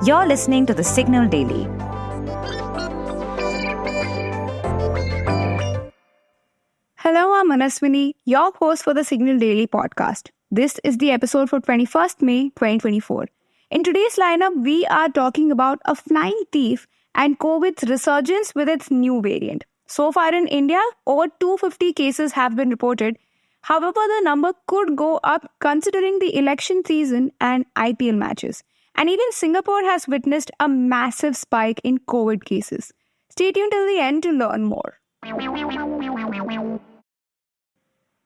You're listening to The Signal Daily. Hello, I'm Manaswini, your host for the Signal Daily podcast. This is the episode for 21st May 2024. In today's lineup, we are talking about a flying thief and COVID's resurgence with its new variant. So far in India, over 250 cases have been reported. However, the number could go up considering the election season and IPL matches. And even Singapore has witnessed a massive spike in COVID cases. Stay tuned till the end to learn more.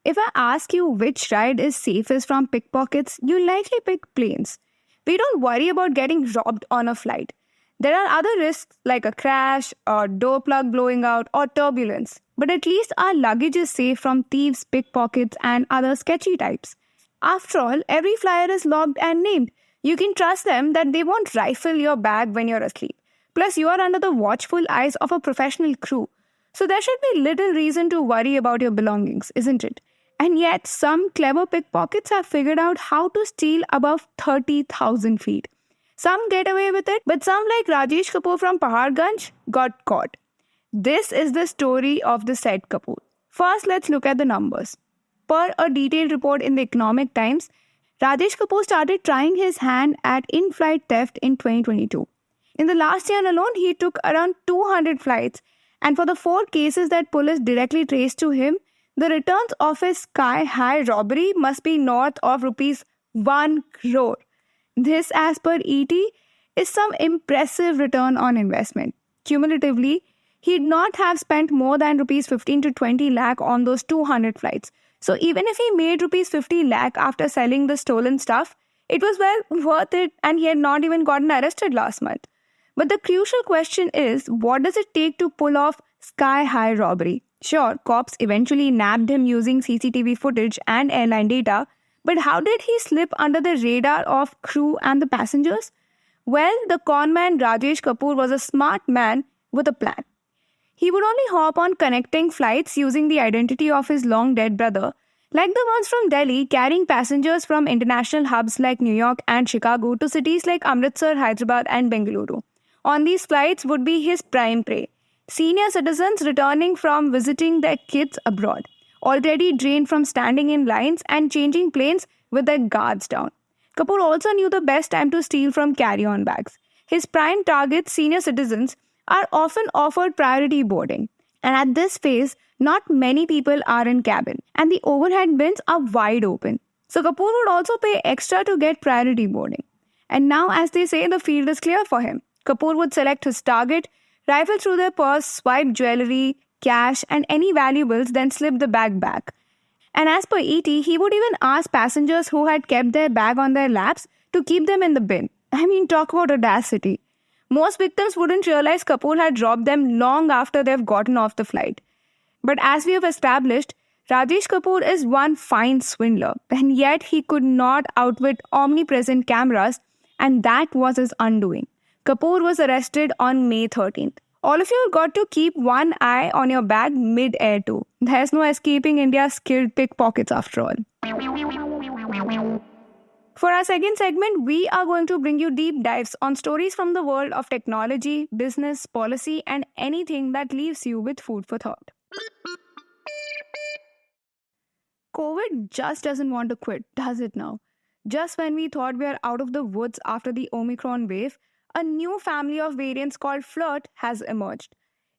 If I ask you which ride is safest from pickpockets, you'll likely pick planes. We don't worry about getting robbed on a flight. There are other risks like a crash, or door plug blowing out, or turbulence. But at least our luggage is safe from thieves, pickpockets, and other sketchy types. After all, every flyer is logged and named. You can trust them that they won't rifle your bag when you're asleep. Plus, you are under the watchful eyes of a professional crew. So there should be little reason to worry about your belongings, isn't it? And yet, some clever pickpockets have figured out how to steal above 30,000 feet. Some get away with it, but some like Rajesh Kapoor from Paharganj got caught. This is the story of the said Kapoor. First, let's look at the numbers. Per a detailed report in the Economic Times, Rajesh Kapoor started trying his hand at in-flight theft in 2022. In the last year alone, he took around 200 flights, and for the 4 cases that police directly traced to him, the returns of his sky-high robbery must be north of rupees 1 crore. This, as per ET, is some impressive return on investment. Cumulatively, he'd not have spent more than rupees 15 to 20 lakh on those 200 flights. So even if he made rupees 50 lakh after selling the stolen stuff, it was well worth it, and he had not even gotten arrested last month. But the crucial question is, what does it take to pull off sky-high robbery? Sure, cops eventually nabbed him using CCTV footage and airline data, but how did he slip under the radar of crew and the passengers? Well, the conman Rajesh Kapoor was a smart man with a plan. He would only hop on connecting flights using the identity of his long-dead brother, like the ones from Delhi carrying passengers from international hubs like New York and Chicago to cities like Amritsar, Hyderabad and Bengaluru. On these flights would be his prime prey, senior citizens returning from visiting their kids abroad, already drained from standing in lines and changing planes with their guards down. Kapoor also knew the best time to steal from carry-on bags. His prime targets, senior citizens, are often offered priority boarding. And at this phase, not many people are in cabin, and the overhead bins are wide open. So Kapoor would also pay extra to get priority boarding. And now, as they say, the field is clear for him. Kapoor would select his target, rifle through their purse, swipe jewelry, cash, and any valuables, then slip the bag back. And as per ET, he would even ask passengers who had kept their bag on their laps to keep them in the bin. I mean, talk about audacity. Most victims wouldn't realize Kapoor had robbed them long after they've gotten off the flight. But as we have established, Rajesh Kapoor is one fine swindler, and yet he could not outwit omnipresent cameras, and that was his undoing. Kapoor was arrested on May 13th. All of you got to keep one eye on your bag mid-air too. There's no escaping India's skilled pickpockets after all. For our second segment, we are going to bring you deep dives on stories from the world of technology, business, policy, and anything that leaves you with food for thought. COVID just doesn't want to quit, does it now? Just when we thought we are out of the woods after the Omicron wave, a new family of variants called Flirt has emerged.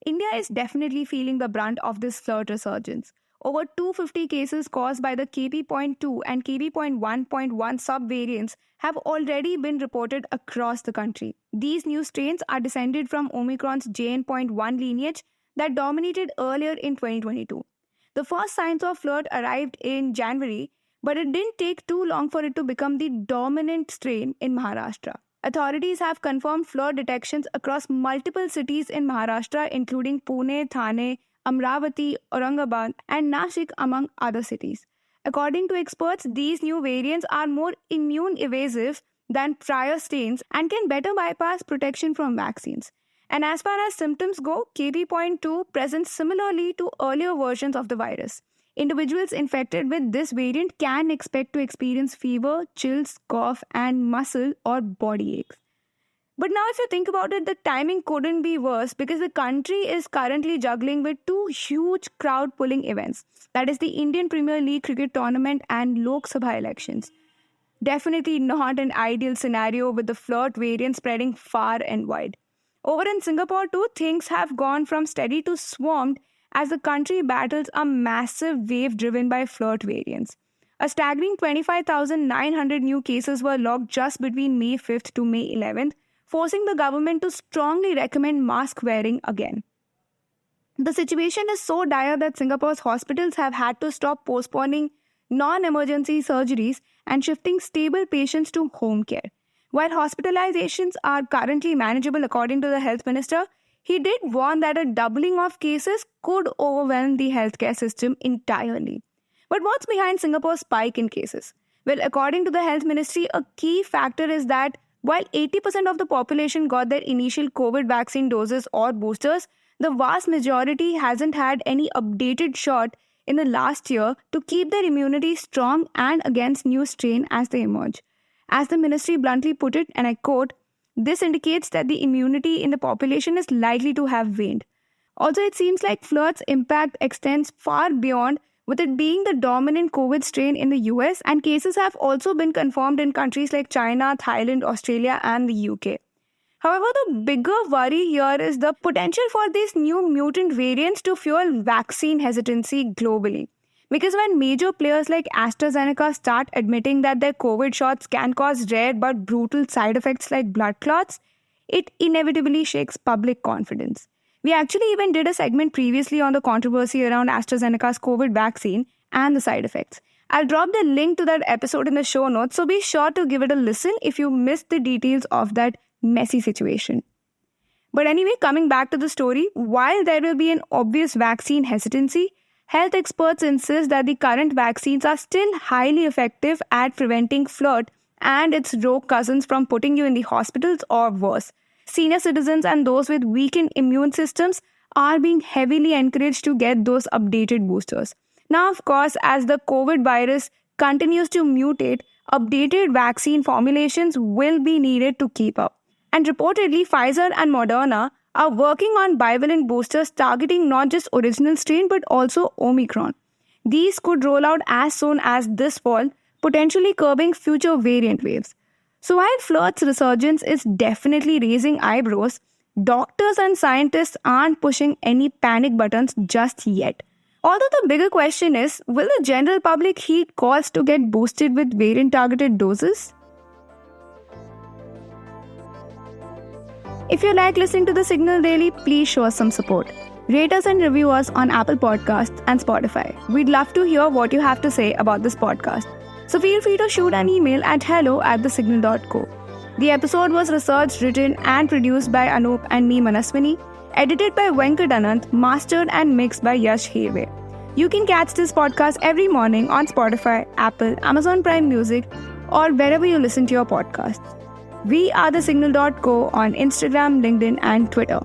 India is definitely feeling the brunt of this Flirt resurgence. Over 250 cases caused by the KP.2 and KP.1.1 subvariants have already been reported across the country. These new strains are descended from Omicron's JN.1 lineage that dominated earlier in 2022. The first signs of Flirt arrived in January, but it didn't take too long for it to become the dominant strain in Maharashtra. Authorities have confirmed Flirt detections across multiple cities in Maharashtra, including Pune, Thane, Amravati, Aurangabad, and Nashik, among other cities. According to experts, these new variants are more immune evasive than prior strains and can better bypass protection from vaccines. And as far as symptoms go, KP.2 presents similarly to earlier versions of the virus. Individuals infected with this variant can expect to experience fever, chills, cough, and muscle or body aches. But now if you think about it, the timing couldn't be worse because the country is currently juggling with two huge crowd-pulling events. That is the Indian Premier League cricket tournament and Lok Sabha elections. Definitely not an ideal scenario with the flirt variant spreading far and wide. Over in Singapore too, things have gone from steady to swamped as the country battles a massive wave driven by flirt variants. A staggering 25,900 new cases were logged just between May 5th to May 11th, forcing the government to strongly recommend mask wearing again. The situation is so dire that Singapore's hospitals have had to stop postponing non-emergency surgeries and shifting stable patients to home care. While hospitalizations are currently manageable according to the health minister, he did warn that a doubling of cases could overwhelm the healthcare system entirely. But what's behind Singapore's spike in cases? Well, according to the health ministry, a key factor is that while 80% of the population got their initial COVID vaccine doses or boosters, the vast majority hasn't had any updated shot in the last year to keep their immunity strong and against new strain as they emerge. As the ministry bluntly put it, and I quote, "This indicates that the immunity in the population is likely to have waned." Also, it seems like flirt's impact extends far beyond, with it being the dominant COVID strain in the US, and cases have also been confirmed in countries like China, Thailand, Australia, and the UK. However, the bigger worry here is the potential for these new mutant variants to fuel vaccine hesitancy globally. Because when major players like AstraZeneca start admitting that their COVID shots can cause rare but brutal side effects like blood clots, it inevitably shakes public confidence. We actually even did a segment previously on the controversy around AstraZeneca's COVID vaccine and the side effects. I'll drop the link to that episode in the show notes, so be sure to give it a listen if you missed the details of that messy situation. But anyway, coming back to the story, while there will be an obvious vaccine hesitancy, health experts insist that the current vaccines are still highly effective at preventing flirt and its rogue cousins from putting you in the hospitals or worse. Senior citizens and those with weakened immune systems are being heavily encouraged to get those updated boosters. Now, of course, as the COVID virus continues to mutate, updated vaccine formulations will be needed to keep up. And reportedly, Pfizer and Moderna are working on bivalent boosters targeting not just original strain but also Omicron. These could roll out as soon as this fall, potentially curbing future variant waves. So while flirt's resurgence is definitely raising eyebrows, doctors and scientists aren't pushing any panic buttons just yet. Although the bigger question is, will the general public heed calls to get boosted with variant-targeted doses? If you like listening to The Signal Daily, please show us some support. Rate us and review us on Apple Podcasts and Spotify. We'd love to hear what you have to say about this podcast. So feel free to shoot an email at hello@thesignal.co. The episode was researched, written and produced by Anup and me, Manaswini, edited by Venkat Anand, mastered and mixed by Yash Hirve. You can catch this podcast every morning on Spotify, Apple, Amazon Prime Music, or wherever you listen to your podcasts. We are thesignal.co on Instagram, LinkedIn, and Twitter.